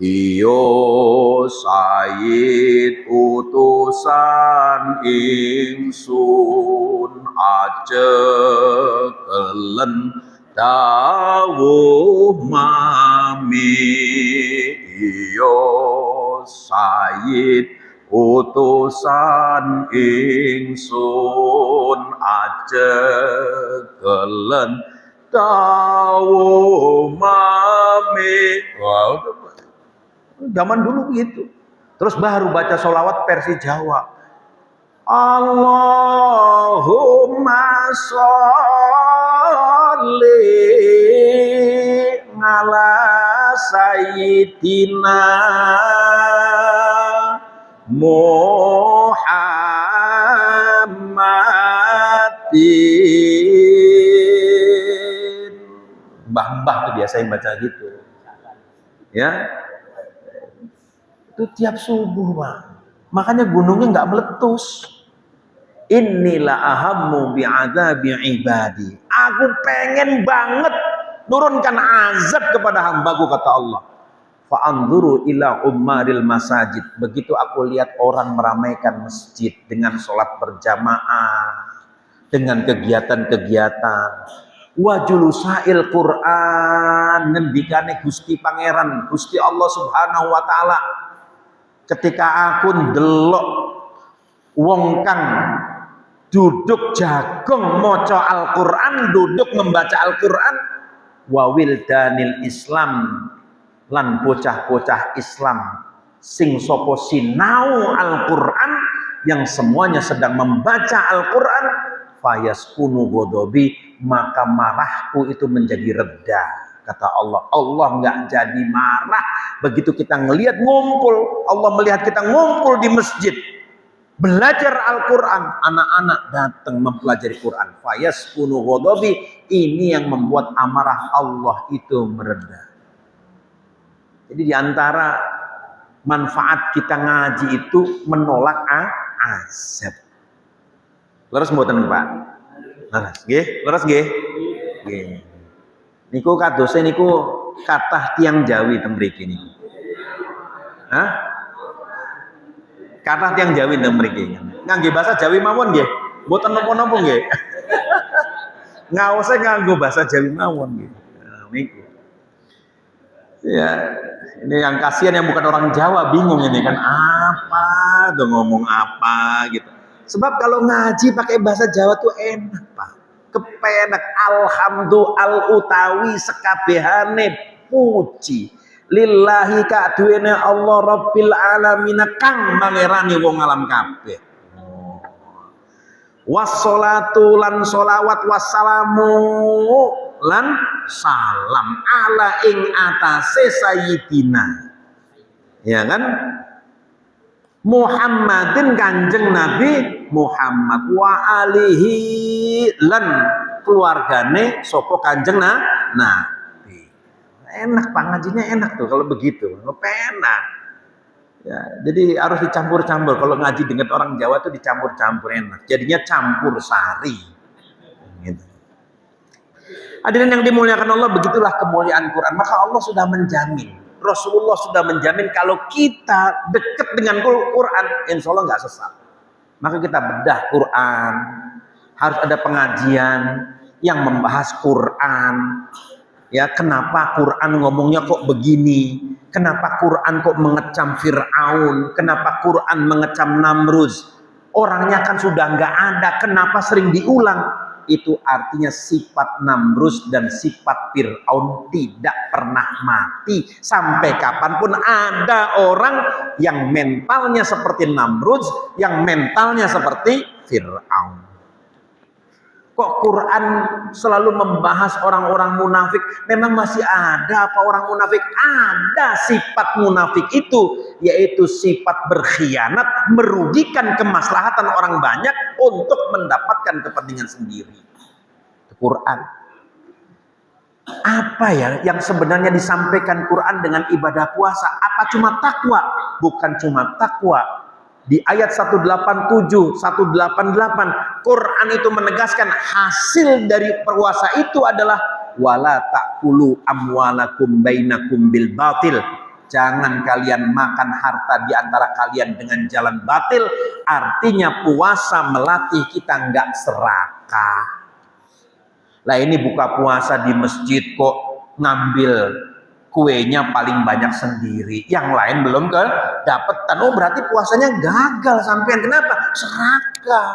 iyo Sayyid utusan ingsun ajekelen dawuh mami iyo Sayyid utusan ingsun ajekelen dawuh mami. Wow, zaman dulu begitu. Terus baru baca sholawat versi Jawa. Allahumma sholli ala sayyidina Muhammadin. Mbah-mbah tuh biasa yang baca gitu. Ya. Itu tiap subuh, Pak. Makanya gunungnya nggak meletus. Inilah ahammu bi'adzabi ibadi. Aku pengen banget turunkan azab kepada hambaku, kata Allah. Fa'anzuru ila ummaril masajid. Begitu aku lihat orang meramaikan masjid dengan sholat berjamaah, dengan kegiatan-kegiatan. Wa julusail Qur'an, ngendikane Gusti Pangeran, Gusti Allah Subhanahu wa taala. Ketika aku ndelok wong kang duduk jagong maca Al-Qur'an, duduk membaca Al-Qur'an, wa wildanil Islam, lan bocah-bocah Islam sing sapa sinau Al-Qur'an, yang semuanya sedang membaca Al-Qur'an, fayaskunu ghadabi, maka marahku itu menjadi reda, kata Allah. Allah nggak jadi marah begitu kita ngelihat ngumpul. Allah melihat kita ngumpul di masjid belajar Al-Quran, anak-anak datang mempelajari Quran. Fayaskunu ghadabi, ini yang membuat amarah Allah itu mereda. Jadi diantara manfaat kita ngaji itu menolak azab. Leres mboten Pak? Leres nggih? Leres nggih? Nggih. Niku kadose niku kathah tiyang Jawi teng mriki niku. Hah? Kathah tiyang Jawi teng mriki. Ngangge bahasa Jawi mawon nggih. Mboten napa-napa nggih. Ngaose nganggo bahasa Jawi mawon nggih. Nah, niku. Ya, ini yang kasihan yang bukan orang Jawa bingung ini kan, apa tuh ngomong apa gitu. Sebab kalau ngaji pakai bahasa Jawa tuh enak Pak, kepenak. Alhamdulillah utawi sekabehane puji lillahi kaduene Allah Rabbil alamin kang mangerani wong alam kabeh. Wassalatu lan sholawat wassalamu lan salam ala ing atase sayyidina, ya kan, Muhammadin kanjeng Nabi Muhammad, wa alihi lan keluargane sopo kanjeng Nabi. Enak Pak, ngajinya enak tuh kalau begitu, enak. Ya, jadi harus dicampur-campur. Kalau ngaji dengan orang Jawa tuh dicampur-campur, enak. Jadinya campur sari. Gitu. Hadirin yang dimuliakan Allah, begitulah kemuliaan Quran. Maka Allah sudah menjamin, Rasulullah sudah menjamin kalau kita dekat dengan Quran, insya Allah nggak sesat. Maka kita bedah Quran, harus ada pengajian yang membahas Quran. Ya, kenapa Quran ngomongnya kok begini? Kenapa Quran kok mengecam Fir'aun? Kenapa Quran mengecam Namruz? Orangnya kan sudah nggak ada, kenapa sering diulang? Itu artinya sifat Namruz dan sifat Fir'aun tidak pernah mati. Sampai kapanpun ada orang yang mentalnya seperti Namruz, yang mentalnya seperti Fir'aun. Kok Quran selalu membahas orang-orang munafik? Memang masih ada apa orang munafik? Ada sifat munafik itu, yaitu sifat berkhianat, merugikan kemaslahatan orang banyak untuk mendapatkan kepentingan sendiri. Quran. Apa ya yang sebenarnya disampaikan Quran dengan ibadah puasa? Apa cuma takwa? Bukan cuma takwa. Di ayat 187, 188, Quran itu menegaskan hasil dari puasa itu adalah wala ta'kulu amwalakum bainakum bil batil. Jangan kalian makan harta di antara kalian dengan jalan batil. Artinya puasa melatih kita nggak serakah. Lah ini buka puasa di masjid kok ngambil kuenya paling banyak sendiri, yang lain belum dapetan. Oh berarti puasanya gagal sampean. Kenapa? Serakah.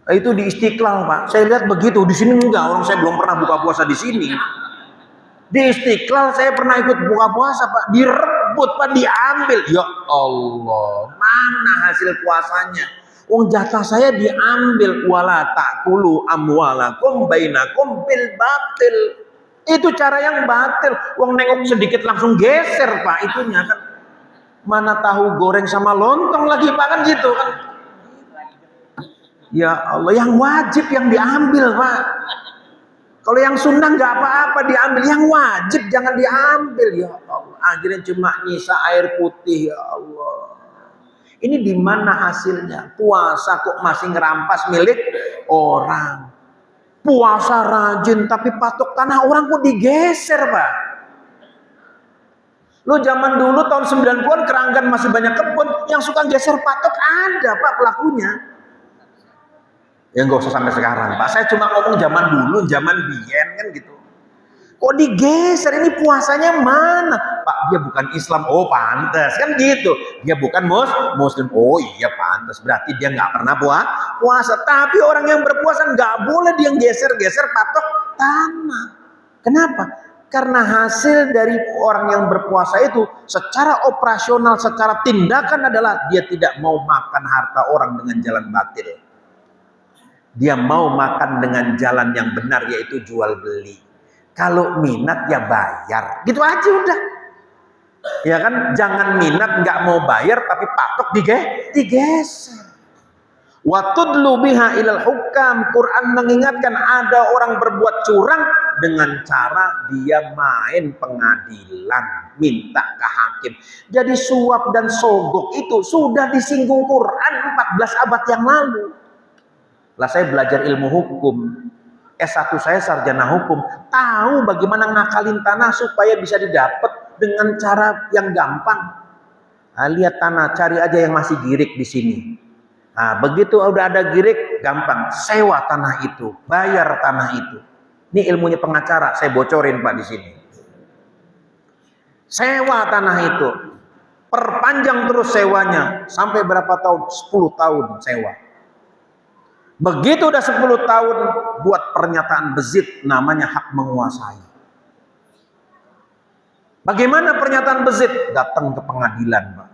Itu di Istiqlal Pak, saya lihat begitu. Di sini enggak, orang saya belum pernah buka puasa di sini. Di Istiqlal saya pernah ikut buka puasa Pak, direbut Pak, diambil. Ya Allah, mana hasil puasanya? Wong jatah saya diambil. Wala ta'kulu amwalakum bainakum bil batil. Itu cara yang batil. Wong nengok sedikit langsung geser Pak, itunya kan. Mana tahu goreng sama lontong lagi Pak, kan gitu kan. Ya Allah, yang wajib yang diambil Pak. Kalau yang sunnah nggak apa-apa diambil, yang wajib jangan diambil. Ya Allah, akhirnya cuma nyisa air putih. Ya Allah, ini di mana hasilnya? Puasa kok masih ngerampas milik orang. Puasa rajin tapi patok tanah orang kok digeser Pak. Lu zaman dulu tahun 90-an Keranggan masih banyak kebun, yang suka geser patok ada Pak pelakunya. Ya nggak usah sampai sekarang Pak, saya cuma ngomong zaman dulu, zaman biyen kan gitu. Kok digeser, ini puasanya mana? Pak, dia bukan Islam. Oh pantas kan gitu. Dia bukan Muslim. Oh iya pantas, berarti dia nggak pernah puasa. Tapi orang yang berpuasa nggak boleh dia geser-geser patok tanah. Kenapa? Karena hasil dari orang yang berpuasa itu secara operasional, secara tindakan adalah dia tidak mau makan harta orang dengan jalan batil. Dia mau makan dengan jalan yang benar, yaitu jual beli. Kalau minat ya bayar, gitu aja udah. Ya kan, jangan minat nggak mau bayar tapi patok digeser. Wa tudlu biha ilal hukam. Quran mengingatkan ada orang berbuat curang dengan cara dia main pengadilan, minta ke hakim. Jadi suap dan sogok itu sudah disinggung Quran 14 abad yang lalu. Lah saya belajar ilmu hukum, S1 saya sarjana hukum, tahu bagaimana ngakalin tanah supaya bisa didapat dengan cara yang gampang. Nah, lihat tanah, cari aja yang masih girik di sini. Nah, begitu udah ada girik, gampang, sewa tanah itu, bayar tanah itu. Ini ilmunya pengacara, saya bocorin Pak di sini. Sewa tanah itu, perpanjang terus sewanya sampai berapa tahun? 10 tahun sewa. Begitu udah 10 tahun buat pernyataan bezit, namanya hak menguasai. Bagaimana pernyataan bezit? Datang ke pengadilan Pak.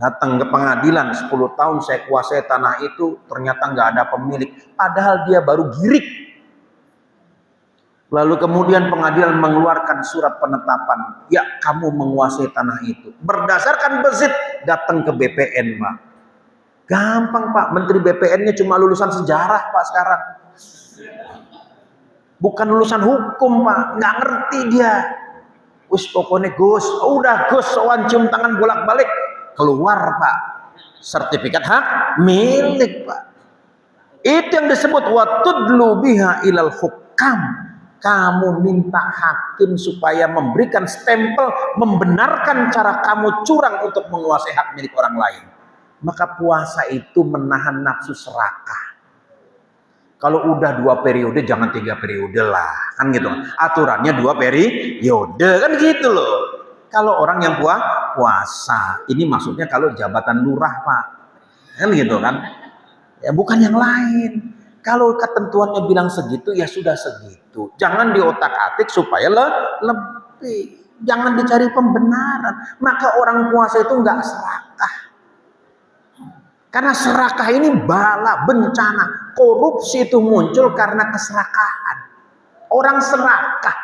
Datang ke pengadilan, 10 tahun saya kuasai tanah itu, ternyata nggak ada pemilik, padahal dia baru girik. Lalu kemudian pengadilan mengeluarkan surat penetapan, ya kamu menguasai tanah itu berdasarkan bezit. Datang ke BPN Pak. Gampang Pak, menteri BPN-nya cuma lulusan sejarah Pak sekarang. Bukan lulusan hukum Pak, nggak ngerti dia. Wis pokoknya Gus, udah Gus sowan cium tangan bolak-balik, keluar Pak. Sertifikat hak milik Pak. Itu yang disebut wa tudlu biha ilal hukam. Kamu minta hakim supaya memberikan stempel membenarkan cara kamu curang untuk menguasai hak milik orang lain. Maka puasa itu menahan nafsu serakah. Kalau udah 2 periode jangan 3 periode lah, kan gitu. Aturannya 2 periode kan gitu loh. Kalau orang yang puasa, ini maksudnya kalau jabatan lurah Pak, kan gitu kan. Ya bukan yang lain. Kalau ketentuannya bilang segitu ya sudah segitu. Jangan diotak-atik supaya lebih. Jangan dicari pembenaran. Maka orang puasa itu nggak serakah. Karena serakah ini bala, bencana. Korupsi itu muncul karena keserakahan. Orang serakah.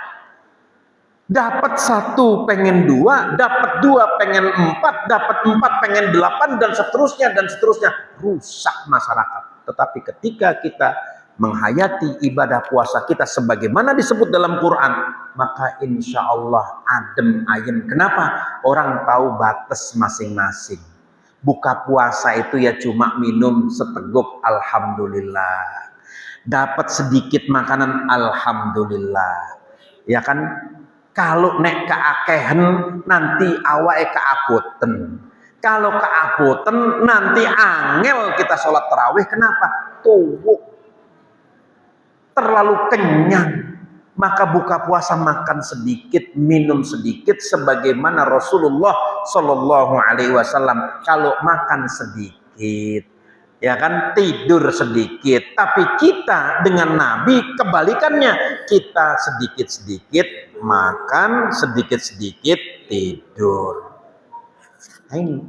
Dapat 1 pengen 2, dapat 2 pengen 4, dapat 4 pengen 8, dan seterusnya, dan seterusnya. Rusak masyarakat. Tetapi ketika kita menghayati ibadah puasa kita sebagaimana disebut dalam Quran, maka insya Allah adem ayem. Kenapa? Orang tahu batas masing-masing. Buka puasa itu ya cuma minum seteguk, alhamdulillah. Dapat sedikit makanan, alhamdulillah. Ya kan? Kalau nek keakehen nanti awake keaboten. Kalau keaboten nanti angel kita sholat tarawih. Kenapa? Tuwuk. Terlalu kenyang. Maka buka puasa makan sedikit, minum sedikit, sebagaimana Rasulullah Shallallahu Alaihi Wasallam kalau makan sedikit, ya kan, tidur sedikit. Tapi kita dengan Nabi kebalikannya, kita sedikit-sedikit makan, sedikit-sedikit tidur. Nah, ini.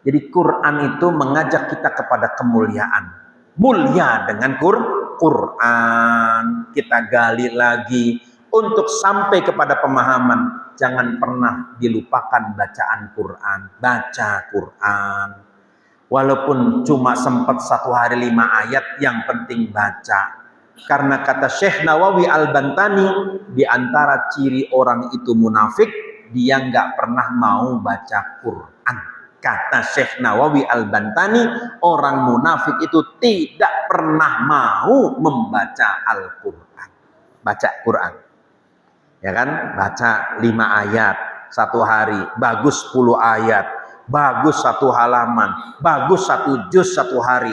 Jadi Quran itu mengajak kita kepada kemuliaan. Mulia dengan Quran. Kita gali lagi untuk sampai kepada pemahaman. Jangan pernah dilupakan bacaan Quran. Baca Quran. Walaupun cuma sempat 1 hari 5 ayat, yang penting baca. Karena kata Syekh Nawawi Al-Bantani, di antara ciri orang itu munafik, dia nggak pernah mau baca Quran. Kata Syekh Nawawi Al-Bantani, orang munafik itu tidak pernah mau membaca Al-Quran. Baca Quran. Ya kan? Baca 5 ayat 1 hari, bagus 10 ayat, bagus 1 halaman, bagus 1 juz 1 hari.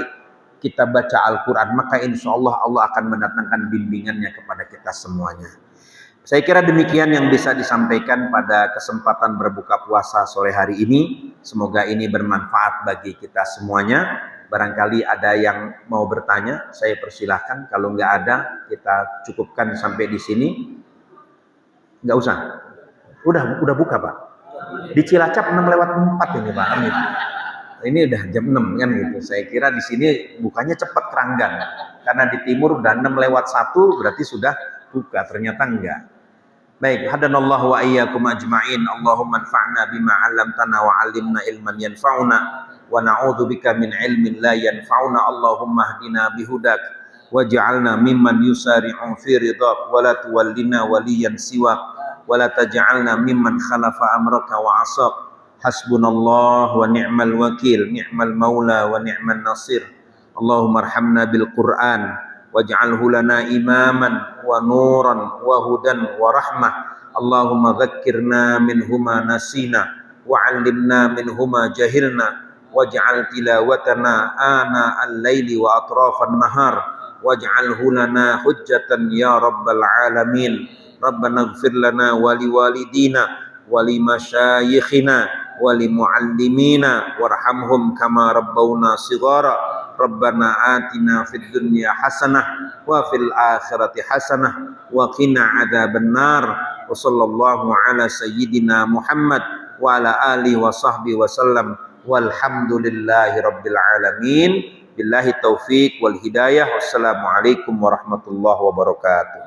Kita baca Al-Quran, maka insya Allah Allah akan mendatangkan bimbingannya kepada kita semuanya. Saya kira demikian yang bisa disampaikan pada kesempatan berbuka puasa sore hari ini. Semoga ini bermanfaat bagi kita semuanya. Barangkali ada yang mau bertanya, saya persilahkan. Kalau nggak ada, kita cukupkan sampai di sini. Nggak usah. Udah buka, Pak. Di Cilacap 6:04 ini, Pak. Ini udah jam 6 kan gitu. Saya kira di sini bukanya cepat keranggan. Karena di timur udah 6:01 berarti sudah buka, ternyata enggak. Baik, hadanallahu wa iyyakum ajma'in. Allahumma anfa'na bima 'allamtana wa 'allimna ilman yanfa'una wa na'udzubika min ilmin la yanfa'una. Allahumma hdina bihudak waj'alna mimman yusari'u fi ridhak wa la tuwallina waliyan siwak wa la taj'alna mimman khalafa amraka wa 'asak. Hasbunallah wa ni'mal wakil, ni'mal maula wa ni'mal nasir. Allahumma arhamna bil Qur'an waj'alhu lana imaman wa nuran wa hudan wa rahmah. Allahumma dzakkirna minhuma nasina wa 'allimna minhuma jahilna waj'al tilawatana ana al-laili wa atrafan nahar waj'alhu lana hujjatan ya rabbal alamin. Rabbana ighfir lana wa liwalidina wa limasyayikhina wa limuallimina warhamhum kama rabbawna shighara. Rabbana atina fid dunya hasanah wa fil akhirati hasanah wa qina adzabannar. Wa sallallahu ala sayyidina Muhammad wa ala alihi wa sahbihi wa sallam. Walhamdulillahi rabbil alamin. Billahi taufiq wal hidayah. Wassalamualaikum warahmatullahi wabarakatuh.